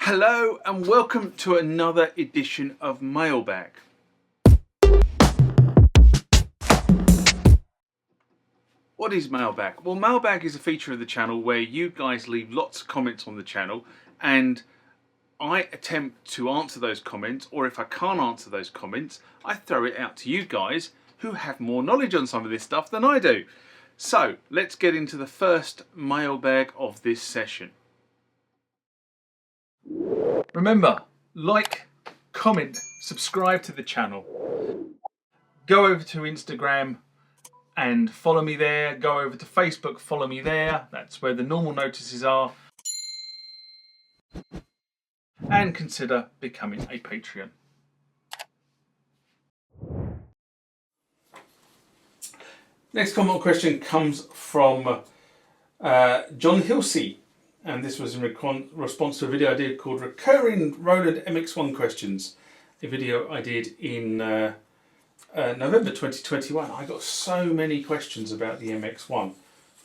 Hello and welcome to another edition of Mailbag. What is Mailbag? Well, Mailbag is a feature of the channel where you guys leave lots of comments on the channel and I attempt to answer those comments, or if I can't answer those comments, I throw it out to you guys who have more knowledge on some of this stuff than I do. So let's get into the first mailbag of this session. Remember, like, comment, subscribe to the channel. Go over to Instagram and follow me there. Go over to Facebook, follow me there. That's where the normal notices are. And consider becoming a Patreon. Next comment or question comes from John Hilsey. And this was in response to a video I did called Recurring Roland MX-1 Questions. A video I did in November 2021. I got so many questions about the MX-1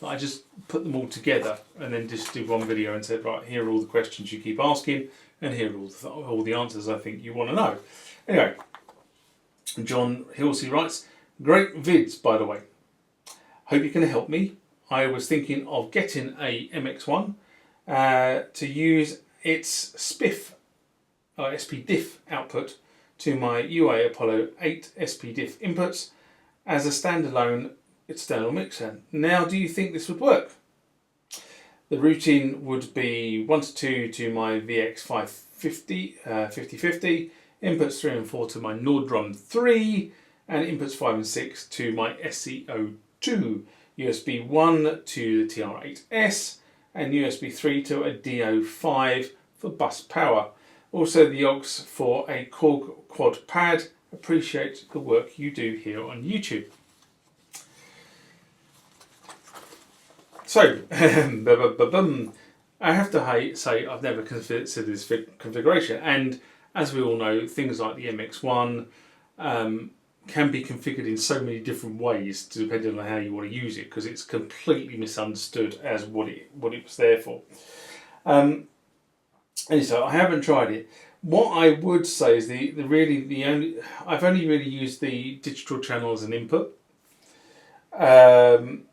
that I just put them all together and then just did one video and said, right, here are all the questions you keep asking and here are all the answers I think you want to know. Anyway, John Hilsey writes, great vids by the way. Hope you can help me. I was thinking of getting a MX-1 to use its SPDIF output to my UA Apollo 8 SPDIF inputs as a standalone external mixer. Now, do you think this would work? The routing would be 1 to 2 to my VX550 5050, inputs 3 and 4 to my Nordrum 3, and inputs 5 and 6 to my SCO2, USB 1 to the TR8S, and USB 3 to a DO5 for bus power. Also the aux for a Korg quad pad. Appreciate the work you do here on YouTube. So, I have to say I've never considered this configuration, and as we all know, things like the MX-1 can be configured in so many different ways depending on how you want to use it, because it's completely misunderstood as what it was there for. And so I haven't tried it. What I would say is I've only really used the digital channel as an input. The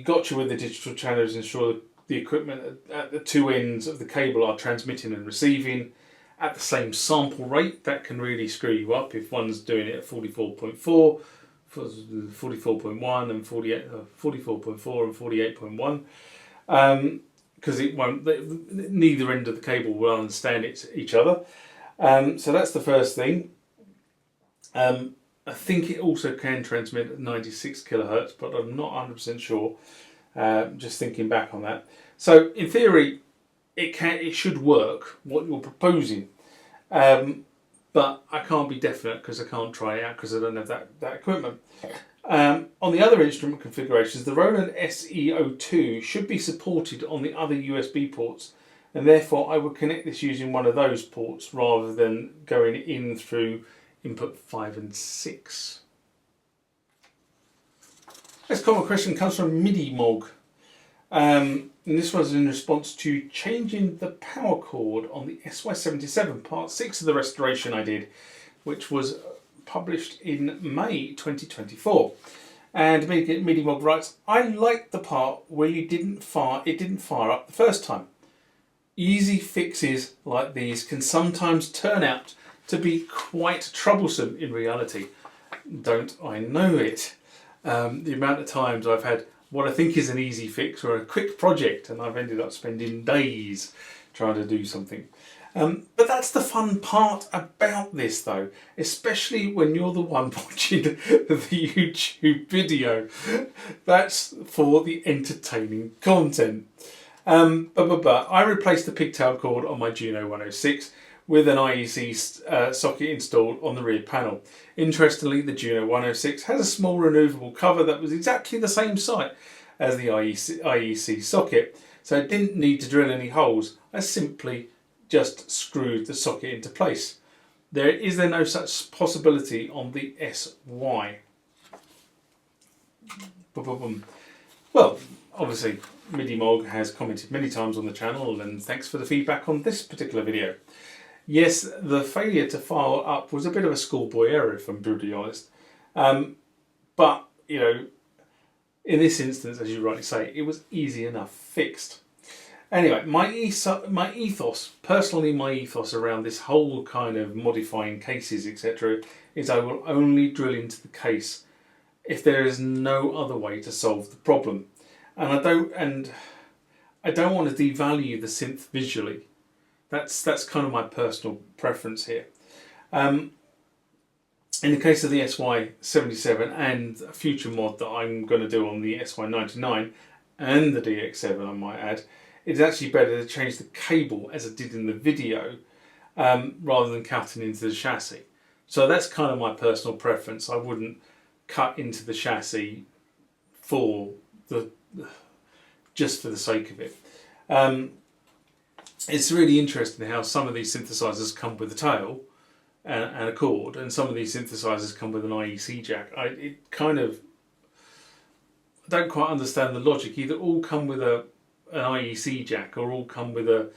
gotcha with the digital channel is ensure the equipment at the two ends of the cable are transmitting and receiving at the same sample rate. That can really screw you up if one's doing it at 44.4, 44.1 and 44.4 and 48.1, because it won't. Neither end of the cable will understand each other. So that's the first thing. I think it also can transmit at 96 kilohertz, but I'm not 100% sure. Just thinking back on that. So in theory, it should work, what you're proposing, but I can't be definite because I can't try it out because I don't have that equipment. On the other instrument configurations, the Roland SEO2 should be supported on the other USB ports, and therefore I would connect this using one of those ports rather than going in through input 5 and 6. Next common question comes from MIDI-Mog. And this was in response to changing the power cord on the SY77, part 6 of the restoration I did, which was published in May 2024. And MIDI-Mog writes, I liked the part where it didn't fire up the first time. Easy fixes like these can sometimes turn out to be quite troublesome in reality. Don't I know it? The amount of times I've had what I think is an easy fix or a quick project and I've ended up spending days trying to do something. But that's the fun part about this though, especially when you're the one watching the YouTube video. That's for the entertaining content. I replaced the pigtail cord on my Juno 106 with an IEC socket installed on the rear panel. Interestingly, the Juno 106 has a small removable cover that was exactly the same site as the IEC socket, so I didn't need to drill any holes. I simply just screwed the socket into place. Is there no such possibility on the SY? Well, obviously MIDI Mog has commented many times on the channel, and thanks for the feedback on this particular video. Yes, the failure to file up was a bit of a schoolboy error, if I'm brutally honest. But, you know, in this instance, as you rightly say, it was easy enough fixed. Anyway, my ethos, personally my ethos around this whole kind of modifying cases, etc., is I will only drill into the case if there is no other way to solve the problem. And I don't want to devalue the synth visually. That's kind of my personal preference here. In the case of the SY77 and a future mod that I'm going to do on the SY99 and the DX7, I might add, it's actually better to change the cable as I did in the video rather than cutting into the chassis. So that's kind of my personal preference. I wouldn't cut into the chassis just for the sake of it. It's really interesting how some of these synthesizers come with a tail and a cord, and some of these synthesizers come with an IEC jack. I don't quite understand the logic. Either all come with an IEC jack, or all come with a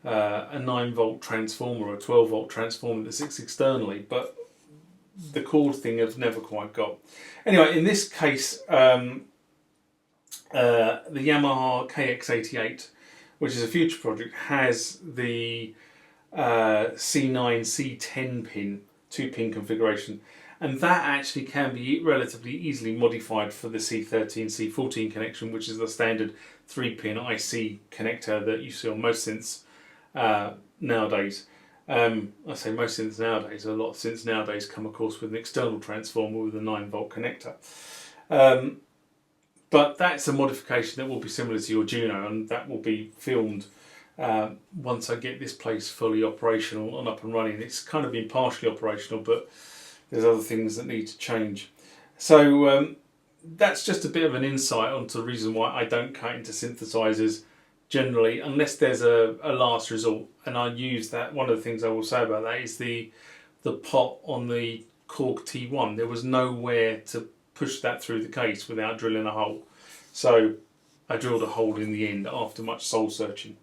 9-volt transformer or a 12-volt transformer that sits externally, but the cord thing I've never quite got. Anyway, in this case, the Yamaha KX88, which is a future project, has the C9, C10 pin, 2-pin configuration, and that actually can be relatively easily modified for the C13, C14 connection, which is the standard 3-pin IC connector that you see on most synths nowadays. I say most synths nowadays, a lot of synths nowadays come of course with an external transformer with a 9-volt connector. But that's a modification that will be similar to your Juno, and that will be filmed once I get this place fully operational and up and running. It's kind of been partially operational, but there's other things that need to change. So that's just a bit of an insight onto the reason why I don't cut into synthesizers generally, unless there's a last resort. And I use that. One of the things I will say about that is the pot on the Korg T1. There was nowhere to push that through the case without drilling a hole. So I drilled a hole in the end after much soul searching.